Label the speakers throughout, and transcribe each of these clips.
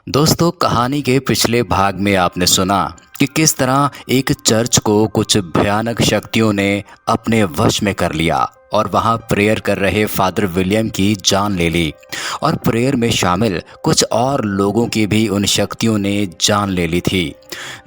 Speaker 1: दोस्तों, कहानी के पिछले भाग में आपने सुना कि किस तरह एक चर्च को कुछ भयानक शक्तियों ने अपने वश में कर लिया और वहां प्रेयर कर रहे फादर विलियम की जान ले ली और प्रेयर में शामिल कुछ और लोगों की भी उन शक्तियों ने जान ले ली थी।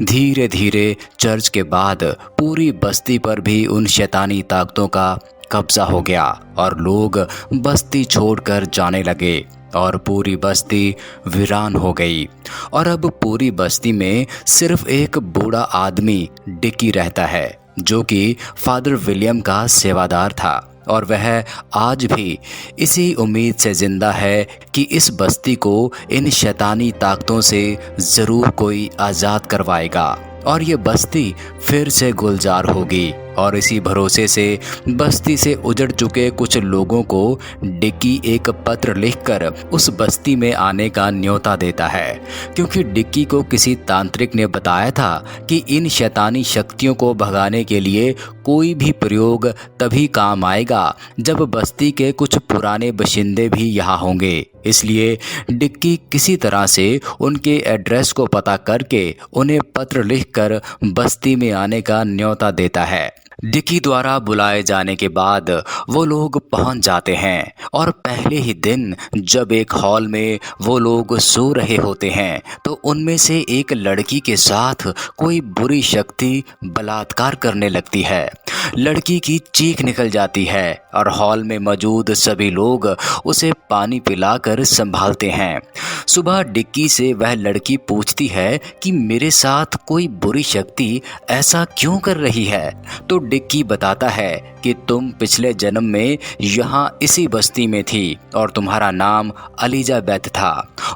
Speaker 1: धीरे धीरे चर्च के बाद पूरी बस्ती पर भी उन शैतानी ताकतों का कब्जा हो गया और लोग बस्ती छोड़कर जाने लगे और पूरी बस्ती वीरान हो गई। और अब पूरी बस्ती में सिर्फ एक बूढ़ा आदमी डिकी रहता है जो कि फादर विलियम का सेवादार था और वह आज भी इसी उम्मीद से जिंदा है कि इस बस्ती को इन शैतानी ताकतों से ज़रूर कोई आज़ाद करवाएगा और ये बस्ती फिर से गुलजार होगी। और इसी भरोसे से बस्ती से उजड़ चुके कुछ लोगों को डिक्की एक पत्र लिखकर उस बस्ती में आने का न्योता देता है, क्योंकि डिक्की को किसी तांत्रिक ने बताया था कि इन शैतानी शक्तियों को भगाने के लिए कोई भी प्रयोग तभी काम आएगा जब बस्ती के कुछ पुराने बाशिंदे भी यहाँ होंगे। इसलिए डिक्की किसी तरह से उनके एड्रेस को पता करके उन्हें पत्र लिखकर बस्ती में आने का न्योता देता है। डिक्की द्वारा बुलाए जाने के बाद वो लोग पहुंच जाते हैं और पहले ही दिन जब एक हॉल में वो लोग सो रहे होते हैं तो उनमें से एक लड़की के साथ कोई बुरी शक्ति बलात्कार करने लगती है। लड़की की चीख निकल जाती है और हॉल में मौजूद सभी लोग उसे पानी पिलाकर संभालते हैं। सुबह डिक्की से वह लड़की पूछती है कि मेरे साथ कोई बुरी शक्ति ऐसा क्यों कर रही है, तो डिक्की बताता है कि तुम पिछले जन्म में यहाँ इसी बस्ती में थी और तुम्हारा नाम एलिजाबेथ था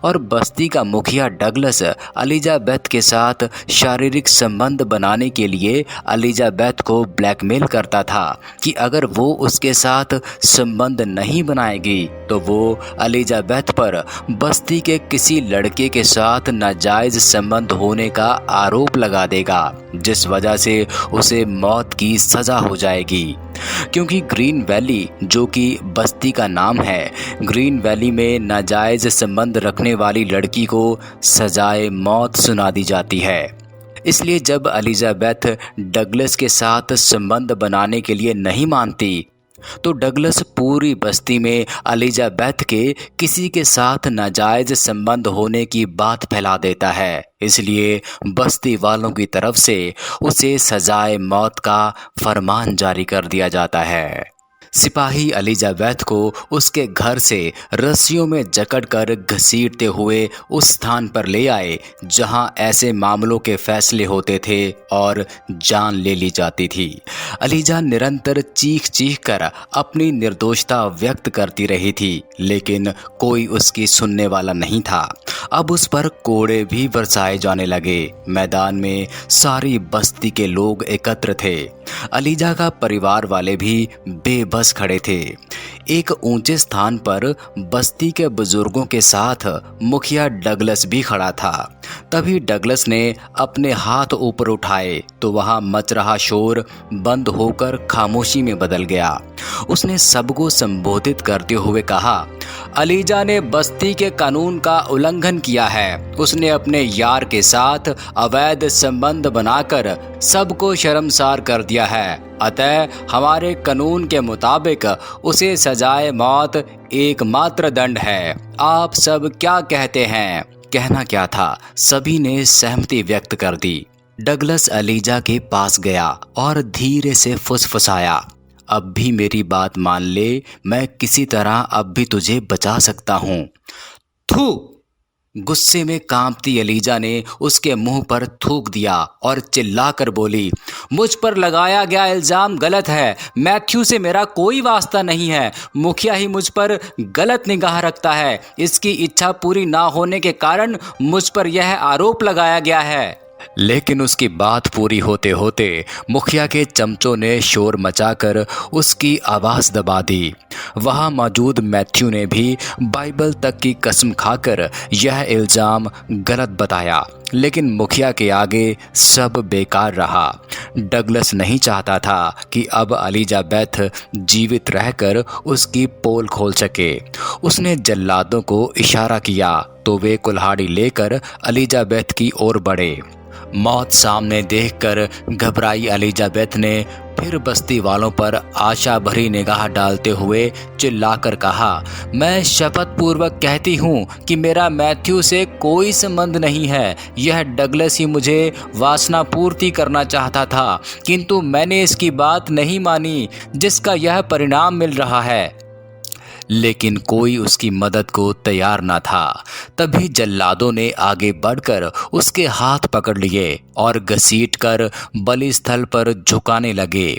Speaker 1: और बस्ती का मुखिया डगलस एलिजाबेथ के साथ शारीरिक संबंध बनाने के लिए एलिजाबेथ को ब्लैकमेल करता था कि अगर वो उसके साथ संबंध नहीं बनाएगी तो वो एलिजाबेथ पर बस्ती के किसी लड़के के साथ नाजायज संबंध होने का आरोप लगा देगा, जिस वजह से उसे मौत की सजा हो जाएगी। क्योंकि ग्रीन वैली, जो कि बस्ती का नाम है, ग्रीन वैली में नाजायज संबंध रखने वाली लड़की को सजाए मौत सुना दी जाती है। इसलिए जब एलिजाबेथ डगलस के साथ संबंध बनाने के लिए नहीं मानती तो डगलस पूरी बस्ती में एलिजाबेथ के किसी के साथ नाजायज संबंध होने की बात फैला देता है। इसलिए बस्ती वालों की तरफ से उसे सजाए मौत का फरमान जारी कर दिया जाता है। सिपाही एलिजाबेथ को उसके घर से रस्सियों में जकड़कर घसीटते हुए उस स्थान पर ले आए जहां ऐसे मामलों के फैसले होते थे और जान ले ली जाती थी। एलिजा निरंतर चीख चीख कर अपनी निर्दोषता व्यक्त करती रही थी, लेकिन कोई उसकी सुनने वाला नहीं था। अब उस पर कोड़े भी बरसाए जाने लगे। मैदान में सारी बस्ती के लोग एकत्र थे। एलिजा का परिवार वाले भी बेबस खड़े थे। एक ऊंचे स्थान पर बस्ती के बुजुर्गों के साथ मुखिया डगलस भी खड़ा था। तभी डगलस ने अपने हाथ ऊपर उठाए तो वहां मच रहा शोर बंद होकर खामोशी में बदल गया। उसने सबको संबोधित करते हुए कहा, एलिजा ने बस्ती के कानून का उल्लंघन किया है। उसने अपने यार के साथ अवैध संबंध बनाकर सबको शर्मसार कर दिया है। अतः हमारे कानून के मुताबिक उसे सजाए मौत एकमात्र दंड है। आप सब क्या कहते हैं? कहना क्या था, सभी ने सहमति व्यक्त कर दी। डगलस एलिजा के पास गया और धीरे से फुसफुसाया, अब भी मेरी बात मान ले, मैं किसी तरह अब भी तुझे बचा सकता हूँ। थू! गुस्से में कांपती एलिजा ने उसके मुंह पर थूक दिया और चिल्लाकर बोली, मुझ पर लगाया गया इल्जाम गलत है। मैथ्यू से मेरा कोई वास्ता नहीं है। मुखिया ही मुझ पर गलत निगाह रखता है। इसकी इच्छा पूरी ना होने के कारण मुझ पर यह आरोप लगाया गया है। लेकिन उसकी बात पूरी होते होते मुखिया के चमचों ने शोर मचाकर उसकी आवाज़ दबा दी। वहाँ मौजूद मैथ्यू ने भी बाइबल तक की कसम खाकर यह इल्ज़ाम गलत बताया। लेकिन मुखिया के आगे सब बेकार रहा। डगलस नहीं चाहता था कि अब एलिजाबेथ जीवित रहकर उसकी पोल खोल सके। उसने जल्लादों को इशारा किया तो वे कुल्हाड़ी लेकर एलिजाबेथ की ओर बढ़े। मौत सामने देखकर घबराई एलिजाबेथ ने फिर बस्ती वालों पर आशा भरी निगाह डालते हुए चिल्लाकर कहा, मैं शपथ पूर्वक कहती हूँ कि मेरा मैथ्यू से कोई संबंध नहीं है। यह डगलस ही मुझे वासना पूर्ति करना चाहता था, किंतु मैंने इसकी बात नहीं मानी, जिसका यह परिणाम मिल रहा है। लेकिन कोई उसकी मदद को तैयार न था। तभी जल्लादों ने आगे बढ़कर उसके हाथ पकड़ लिए और घसीटकर बलिस्थल पर झुकाने लगे।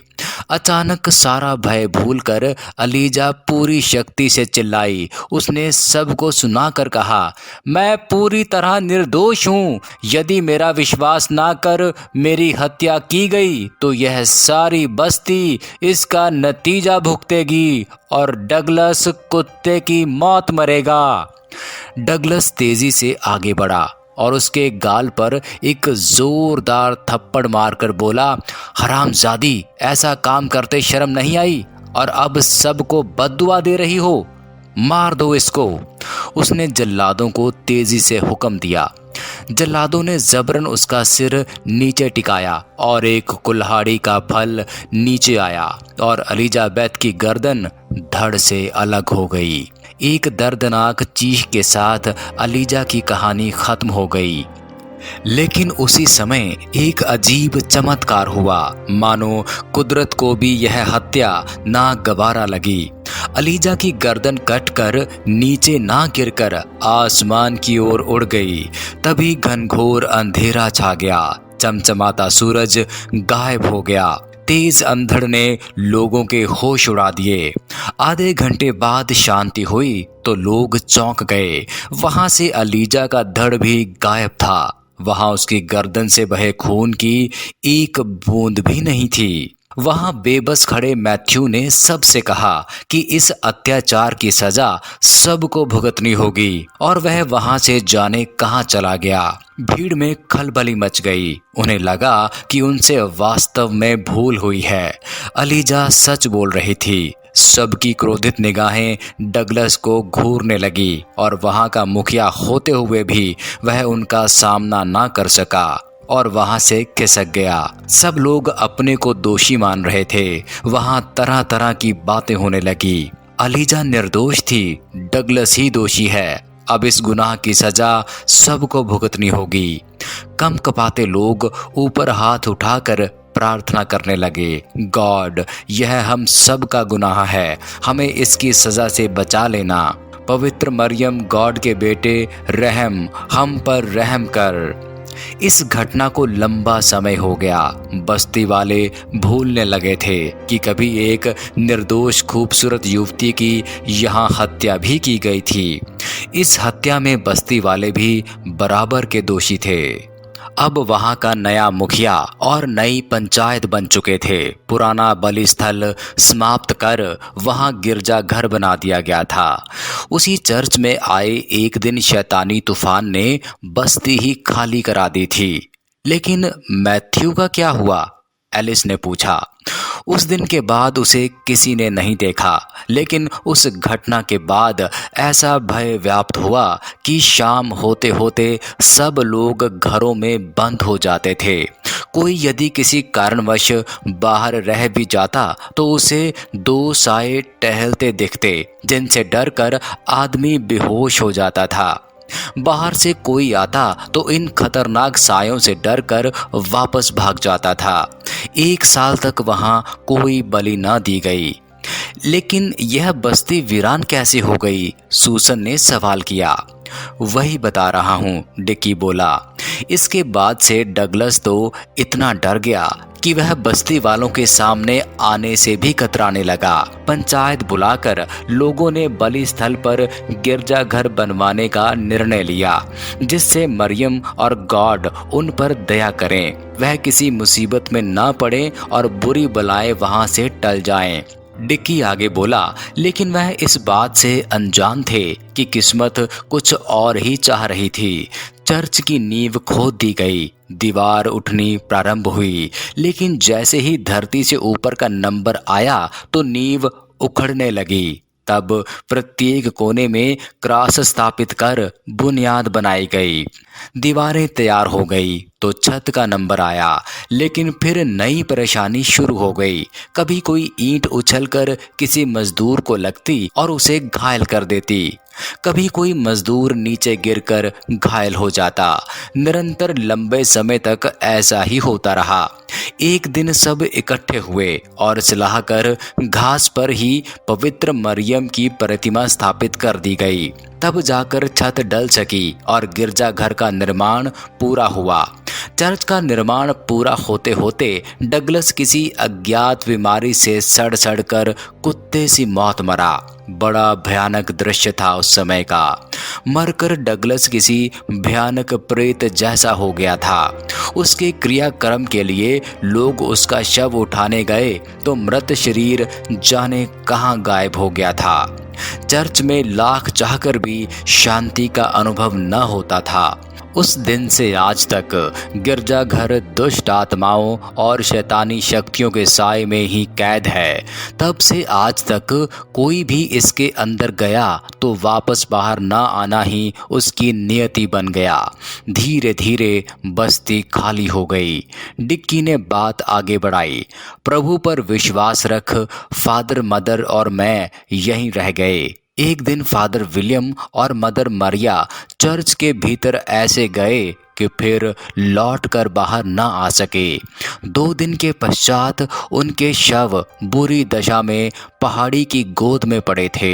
Speaker 1: अचानक सारा भय भूलकर एलिजा पूरी शक्ति से चिल्लाई। उसने सबको सुनाकर कहा, मैं पूरी तरह निर्दोष हूँ। यदि मेरा विश्वास ना कर मेरी हत्या की गई तो यह सारी बस्ती इसका नतीजा भुगतेगी और डगलस कुत्ते की मौत मरेगा। डगलस तेजी से आगे बढ़ा और उसके गाल पर एक जोरदार थप्पड़ मारकर बोला, हरामजादी, ऐसा काम करते शर्म नहीं आई और अब सबको बद्दुआ दे रही हो, मार दो इसको। उसने जल्लादों को तेजी से हुक्म दिया। जल्लादों ने जबरन उसका सिर नीचे टिकाया और एक कुल्हाड़ी का फल नीचे आया और एलिजाबेथ की गर्दन धड़ से अलग हो गई। एक दर्दनाक चीख के साथ एलिजा की कहानी खत्म हो गई। लेकिन उसी समय एक अजीब चमत्कार हुआ, मानो कुदरत को भी यह हत्या नागवारा लगी। एलिजा की गर्दन कटकर नीचे ना गिरकर आसमान की ओर उड़ गई। तभी घनघोर अंधेरा छा गया, चमचमाता सूरज गायब हो गया। तेज अंधड़ ने लोगों के होश उड़ा दिए। आधे घंटे बाद शांति हुई तो लोग चौंक गए। वहां से एलिजा का धड़ भी गायब था। वहां उसकी गर्दन से बहे खून की एक बूंद भी नहीं थी। वहां बेबस खड़े मैथ्यू ने सबसे कहा कि इस अत्याचार की सजा सबको भुगतनी होगी और वह वहां से जाने कहां चला गया। भीड़ में खलबली मच गई। उन्हें लगा कि उनसे वास्तव में भूल हुई है। एलिजा सच बोल रही थी। सबकी क्रोधित निगाहें डगलस को घूरने लगी और वहां का मुखिया होते हुए भी वह उनका सामना ना कर सका और वहां से खिसक गया। सब लोग अपने को दोषी मान रहे थे। वहां तरह तरह की बातें होने लगी। एलिजा निर्दोष थी, डगलस ही दोषी है। अब इस गुनाह की सजा सबको भुगतनी होगी। कम कपाते लोग ऊपर हाथ उठाकर प्रार्थना करने लगे, गॉड, यह हम सब का गुनाह है, हमें इसकी सजा से बचा लेना। पवित्र मरियम, गॉड के बेटे, रहम हम पर रहम कर। इस घटना को लंबा समय हो गया। बस्ती वाले भूलने लगे थे कि कभी एक निर्दोष खूबसूरत युवती की यहाँ हत्या भी की गई थी। इस हत्या में बस्ती वाले भी बराबर के दोषी थे। अब वहां का नया मुखिया और नई पंचायत बन चुके थे। पुराना बलिस्थल समाप्त कर वहां गिरजा घर बना दिया गया था। उसी चर्च में आए एक दिन शैतानी तूफान ने बस्ती ही खाली करा दी थी। लेकिन मैथ्यू का क्या हुआ? एलिस ने पूछा। उस दिन के बाद उसे किसी ने नहीं देखा, लेकिन उस घटना के बाद ऐसा भय व्याप्त हुआ कि शाम होते होते सब लोग घरों में बंद हो जाते थे। कोई यदि किसी कारणवश बाहर रह भी जाता तो उसे दो साए टहलते दिखते, जिनसे डरकर आदमी बेहोश हो जाता था। बाहर से कोई आता तो इन खतरनाक सायों से डरकर वापस भाग जाता था। 1 साल तक वहां कोई बलि न दी गई। लेकिन यह बस्ती वीरान कैसे हो गई? सूसन ने सवाल किया। वही बता रहा हूँ, डिकी बोला। इसके बाद से डगलस तो इतना डर गया कि वह बस्ती वालों के सामने आने से भी कतराने लगा। पंचायत बुलाकर लोगों ने बलि स्थल पर गिरजाघर बनवाने का निर्णय लिया, जिससे मरियम और गॉड उन पर दया करें, वह किसी मुसीबत में ना पड़े और बुरी बलाएं वहां से टल जाएं। डिक्की आगे बोला, लेकिन वह इस बात से अनजान थे कि किस्मत कुछ और ही चाह रही थी। चर्च की नींव खोद दी गई, दीवार उठनी प्रारंभ हुई, लेकिन जैसे ही धरती से ऊपर का नंबर आया तो नींव उखड़ने लगी। तब प्रत्येक कोने में क्रॉस स्थापित कर बुनियाद बनाई गई। दीवारें तैयार हो गई तो छत का नंबर आया, लेकिन फिर नई परेशानी शुरू हो गई। कभी कोई ईंट उछलकर किसी मजदूर को लगती और उसे घायल कर देती, कभी कोई मजदूर नीचे गिरकर घायल हो जाता। निरंतर लंबे समय तक ऐसा ही होता रहा। एक दिन सब इकट्ठे हुए और सलाह कर घास पर ही पवित्र मरियम की प्रतिमा स्थापित कर दी गई। तब जाकर छत डल सकी और गिरजाघर का निर्माण पूरा हुआ। चर्च का निर्माण पूरा होते होते डगलस किसी अज्ञात बीमारी से सड़ सड़ कर कुत्ते सी मौत मरा। बड़ा भयानक दृश्य था उस समय का। मरकर डगलस किसी भयानक प्रेत जैसा हो गया था। उसके क्रियाक्रम के लिए लोग उसका शव उठाने गए तो मृत शरीर जाने कहाँ गायब हो गया था। चर्च में लाख चाहकर भी शांति का अनुभव न होता था। उस दिन से आज तक गिरजाघर दुष्ट आत्माओं और शैतानी शक्तियों के साए में ही कैद है। तब से आज तक कोई भी इसके अंदर गया तो वापस बाहर ना आना ही उसकी नियति बन गया। धीरे धीरे बस्ती खाली हो गई। डिक्की ने बात आगे बढ़ाई। प्रभु पर विश्वास रख फादर, मदर और मैं यहीं रह गए। एक दिन फादर विलियम और मदर मरिया चर्च के भीतर ऐसे गए कि फिर लौट कर बाहर न आ सके। 2 दिन के पश्चात उनके शव बुरी दशा में पहाड़ी की गोद में पड़े थे।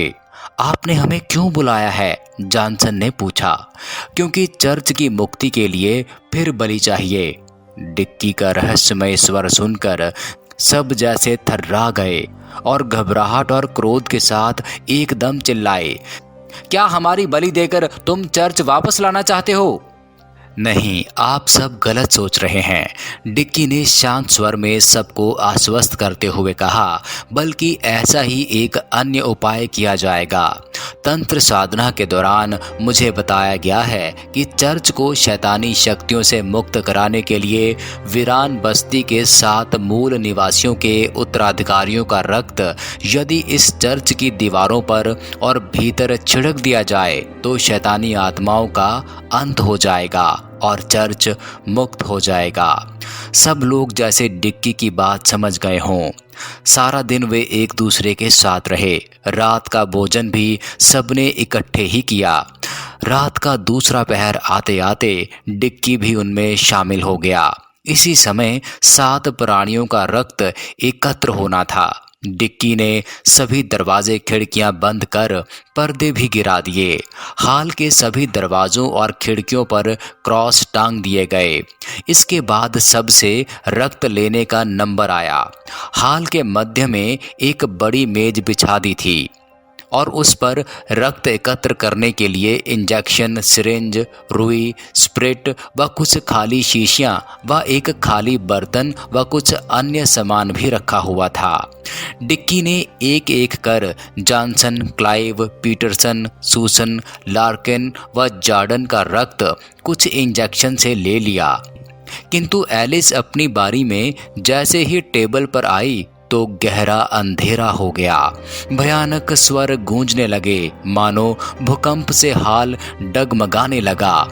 Speaker 1: आपने हमें क्यों बुलाया है? जॉनसन ने पूछा। क्योंकि चर्च की मुक्ति के लिए फिर बलि चाहिए। डिक्की का रहस्यमय स्वर सुनकर सब जैसे थर्रा गए और घबराहट और क्रोध के साथ एकदम चिल्लाए, क्या हमारी बलि देकर तुम चर्च वापस लाना चाहते हो? नहीं, आप सब गलत सोच रहे हैं। डिक्की ने शांत स्वर में सबको आश्वस्त करते हुए कहा, बल्कि ऐसा ही एक अन्य उपाय किया जाएगा। तंत्र साधना के दौरान मुझे बताया गया है कि चर्च को शैतानी शक्तियों से मुक्त कराने के लिए वीरान बस्ती के 7 मूल निवासियों के उत्तराधिकारियों का रक्त यदि इस चर्च की दीवारों पर और भीतर छिड़क दिया जाए तो शैतानी आत्माओं का अंत हो जाएगा और चर्च मुक्त हो जाएगा। सब लोग जैसे डिक्की की बात समझ गए हों। सारा दिन वे एक दूसरे के साथ रहे। रात का भोजन भी सबने इकट्ठे ही किया। रात का दूसरा पहर आते आते डिक्की भी उनमें शामिल हो गया। इसी समय 7 प्राणियों का रक्त एकत्र होना था। डिक्की ने सभी दरवाजे खिड़कियां बंद कर पर्दे भी गिरा दिए। हाल के सभी दरवाजों और खिड़कियों पर क्रॉस टांग दिए गए। इसके बाद सबसे रक्त लेने का नंबर आया। हाल के मध्य में एक बड़ी मेज बिछा दी थी और उस पर रक्त एकत्र करने के लिए इंजेक्शन, सिरिंज, रुई, स्प्रिट व कुछ खाली शीशियां व एक खाली बर्तन व कुछ अन्य सामान भी रखा हुआ था। डिक्की ने एक एक कर Johnson, Clive, Peterson, Susan, Larkin व जॉर्डन का रक्त कुछ इंजेक्शन से ले लिया। किंतु एलिस अपनी बारी में जैसे ही टेबल पर आई तो गहरा अंधेरा हो गया। भयानक स्वर गूंजने लगे, मानो भूकंप से हाल डगमगाने लगा।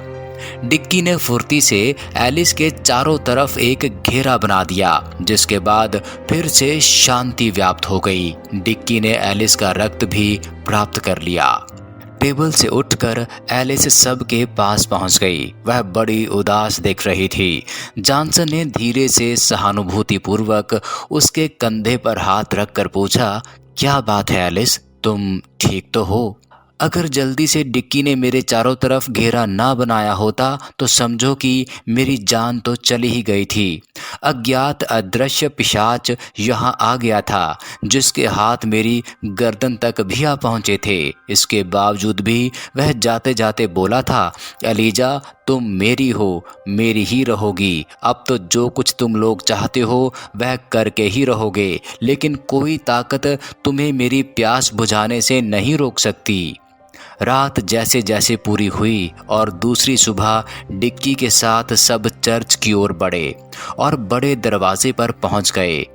Speaker 1: डिक्की ने फुर्ती से एलिस के चारों तरफ एक घेरा बना दिया, जिसके बाद फिर से शांति व्याप्त हो गई। डिक्की ने एलिस का रक्त भी प्राप्त कर लिया। टेबल से उठकर एलिस सबके पास पहुंच गई। वह बड़ी उदास दिख रही थी। जॉनसन ने धीरे से सहानुभूतिपूर्वक उसके कंधे पर हाथ रखकर पूछा, क्या बात है एलिस, तुम ठीक तो हो? अगर जल्दी से डिक्की ने मेरे चारों तरफ घेरा ना बनाया होता तो समझो कि मेरी जान तो चली ही गई थी। अज्ञात अदृश्य पिशाच यहाँ आ गया था, जिसके हाथ मेरी गर्दन तक भी आ पहुँचे थे। इसके बावजूद भी वह जाते जाते बोला था, एलिजा तुम मेरी हो, मेरी ही रहोगी। अब तो जो कुछ तुम लोग चाहते हो वह करके ही रहोगे, लेकिन कोई ताकत तुम्हें मेरी प्यास बुझाने से नहीं रोक सकती। रात जैसे जैसे पूरी हुई और दूसरी सुबह डिक्की के साथ सब चर्च की ओर बढ़े और बड़े दरवाजे पर पहुंच गए।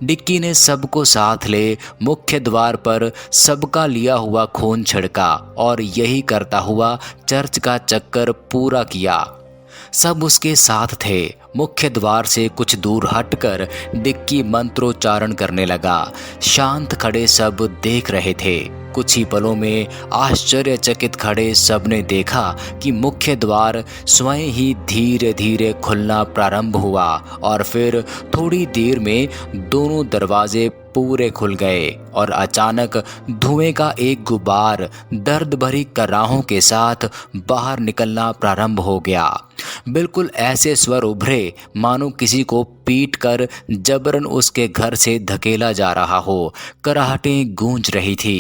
Speaker 1: डिक्की ने सबको साथ ले मुख्य द्वार पर सबका लिया हुआ खून छिड़का और यही करता हुआ चर्च का चक्कर पूरा किया। सब उसके साथ थे। मुख्य द्वार से कुछ दूर हटकर डिक्की मंत्रोच्चारण करने लगा। शांत खड़े सब देख रहे थे। कुछ ही पलों में आश्चर्यचकित खड़े सबने देखा कि मुख्य द्वार स्वयं ही धीरे धीरे खुलना प्रारंभ हुआ और फिर थोड़ी देर में दोनों दरवाजे पूरे खुल गए और अचानक धुएं का एक गुबार दर्द भरी कराहों के साथ बाहर निकलना प्रारंभ हो गया। बिल्कुल ऐसे स्वर उभरे मानो किसी को पीट कर जबरन उसके घर से धकेला जा रहा हो। कराहटें गूंज रही थी।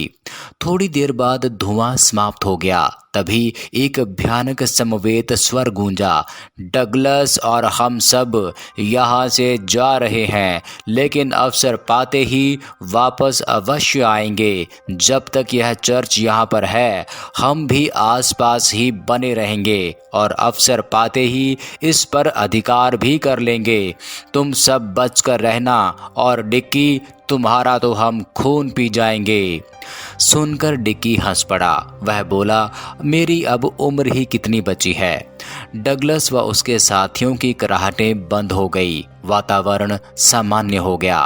Speaker 1: थोड़ी देर बाद धुआं समाप्त हो गया। तभी एक भयानक समवेत स्वर गूंजा, डगलस और हम सब यहाँ से जा रहे हैं, लेकिन अवसर पाते ही वापस अवश्य आएंगे। जब तक यह चर्च यहाँ पर है हम भी आसपास ही बने रहेंगे और अवसर पाते ही इस पर अधिकार भी कर लेंगे। तुम सब बचकर रहना और डिक्की तुम्हारा तो हम खून पी जाएंगे। सुनकर डिक्की हंस पड़ा। वह बोला, मेरी अब उम्र ही कितनी बची है। डगलस व उसके साथियों की कराहटें बंद हो गई। वातावरण सामान्य हो गया।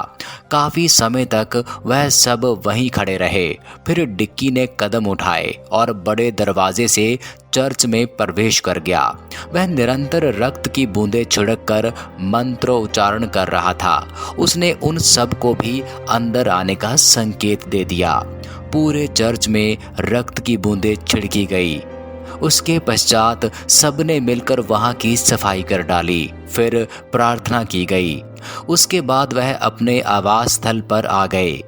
Speaker 1: काफी समय तक वह सब वहीं खड़े रहे। फिर डिक्की ने कदम उठाए और बड़े दरवाजे से चर्च में प्रवेश कर गया। वह निरंतर रक्त की बूंदें छिड़क कर मंत्रोच्चारण कर रहा था। उसने उन सब को भी अंदर आने का संकेत दे दिया। पूरे चर्च में रक्त की बूंदें छिड़की गई। उसके पश्चात सबने मिलकर वहां की सफाई कर डाली। फिर प्रार्थना की गई। उसके बाद वह अपने आवास स्थल पर आ गए।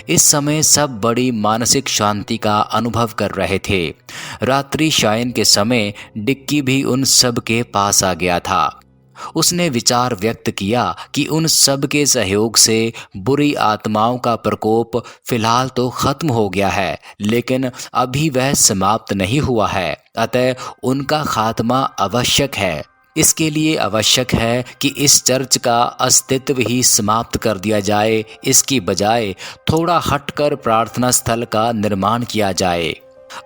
Speaker 1: इस समय सब बड़ी मानसिक शांति का अनुभव कर रहे थे। रात्रि शयन के समय डिक्की भी उन सब के पास आ गया था। उसने विचार व्यक्त किया कि उन सब के सहयोग से बुरी आत्माओं का प्रकोप फिलहाल तो खत्म हो गया है, लेकिन अभी वह समाप्त नहीं हुआ है। अतः उनका खात्मा आवश्यक है। इसके लिए आवश्यक है कि इस चर्च का अस्तित्व ही समाप्त कर दिया जाए। इसकी बजाय थोड़ा हटकर प्रार्थना स्थल का निर्माण किया जाए।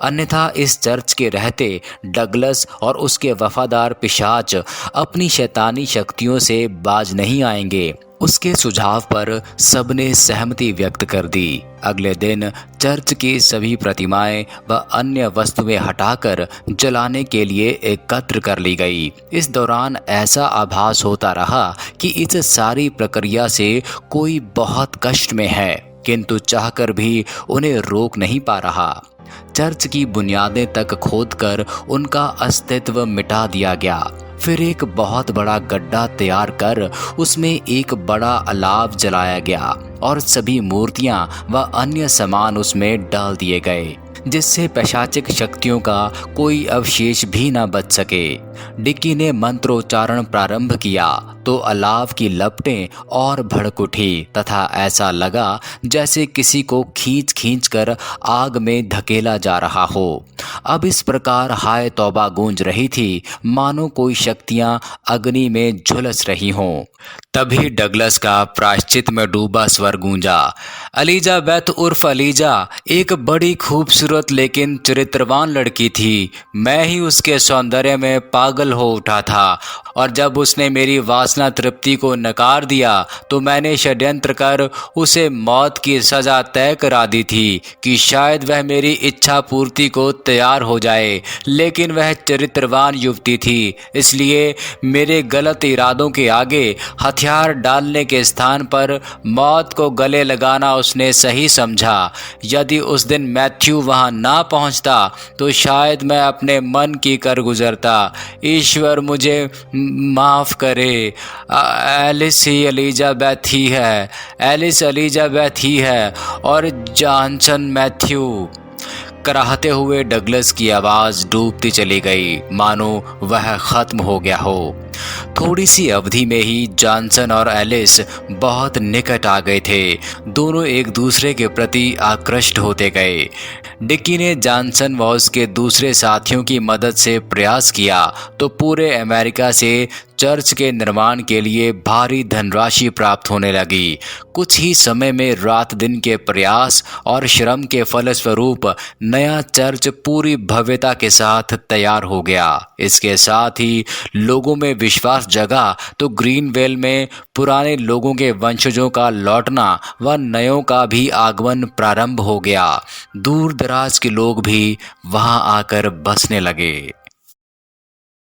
Speaker 1: अन्यथा इस चर्च के रहते डगलस और उसके वफादार पिशाच अपनी शैतानी शक्तियों से बाज नहीं आएंगे। उसके सुझाव पर सबने सहमति व्यक्त कर दी। अगले दिन चर्च की सभी प्रतिमाएं व अन्य वस्तुएं हटाकर जलाने के लिए एकत्र कर ली गई। इस दौरान ऐसा आभास होता रहा कि इस सारी प्रक्रिया से कोई बहुत कष्ट में है, किंतु चाहकर भी उन्हें रोक नहीं पा रहा। चर्च की बुनियादें तक खोदकर उनका अस्तित्व मिटा दिया गया। फिर एक बहुत बड़ा गड्ढा तैयार कर उसमें एक बड़ा अलाव जलाया गया और सभी मूर्तियां व अन्य सामान उसमें डाल दिए गए, जिससे पैशाचिक शक्तियों का कोई अवशेष भी न बच सके। डिक्की ने मंत्रोच्चारण प्रारंभ किया तो अलाव की लपटें और भड़क उठी तथा ऐसा लगा जैसे किसी को खींच खींच कर आग में धकेला जा रहा हो। अब इस प्रकार हाय तौबा गूंज रही थी मानो कोई शक्तियां अग्नि में झुलस रही हों। तभी डगलस का प्रायश्चित में डूबा स्वर गूंजा, एलिजाबेथ उर्फ एलिजा एक बड़ी खूबसूरत लेकिन चरित्रवान लड़की थी। मैं ही उसके सौंदर्य में पागल हो उठा था और जब उसने मेरी वासना तृप्ति को नकार दिया तो मैंने षड्यंत्र कर उसे मौत की सजा तय करा दी थी कि शायद वह मेरी इच्छा पूर्ति को तैयार हो जाए। लेकिन वह चरित्रवान युवती थी, इसलिए मेरे गलत इरादों के आगे हथियार डालने के स्थान पर मौत को गले लगाना उसने सही समझा। यदि उस दिन मैथ्यू वहां ना पहुंचता तो शायद मैं अपने मन की कर गुजरता। ईश्वर मुझे माफ़ करे। एलिस ही एलिजाबेथ ही है, एलिस एलिजाबेथ ही है और जॉनसन मैथ्यू। कराहते हुए डगलस की आवाज़ डूबती चली गई मानो वह खत्म हो गया हो। थोड़ी सी अवधि में ही जॉनसन और एलिस बहुत निकट आ गए थे। दोनों एक दूसरे के प्रति आकृष्ट होते गए। डिक्की ने जॉनसन व उसके दूसरे साथियों की मदद से प्रयास किया तो पूरे अमेरिका से चर्च के निर्माण के लिए भारी धनराशि प्राप्त होने लगी। कुछ ही समय में रात दिन के प्रयास और श्रम के फलस्वरूप नया चर्च पूरी भव्यता के साथ तैयार हो गया। इसके साथ ही लोगों में विश्वास जगा तो ग्रीनवेल में पुराने लोगों के वंशजों का लौटना व नयों का भी आगमन प्रारंभ हो गया। दूर दराज के लोग भी वहां आकर बसने लगे।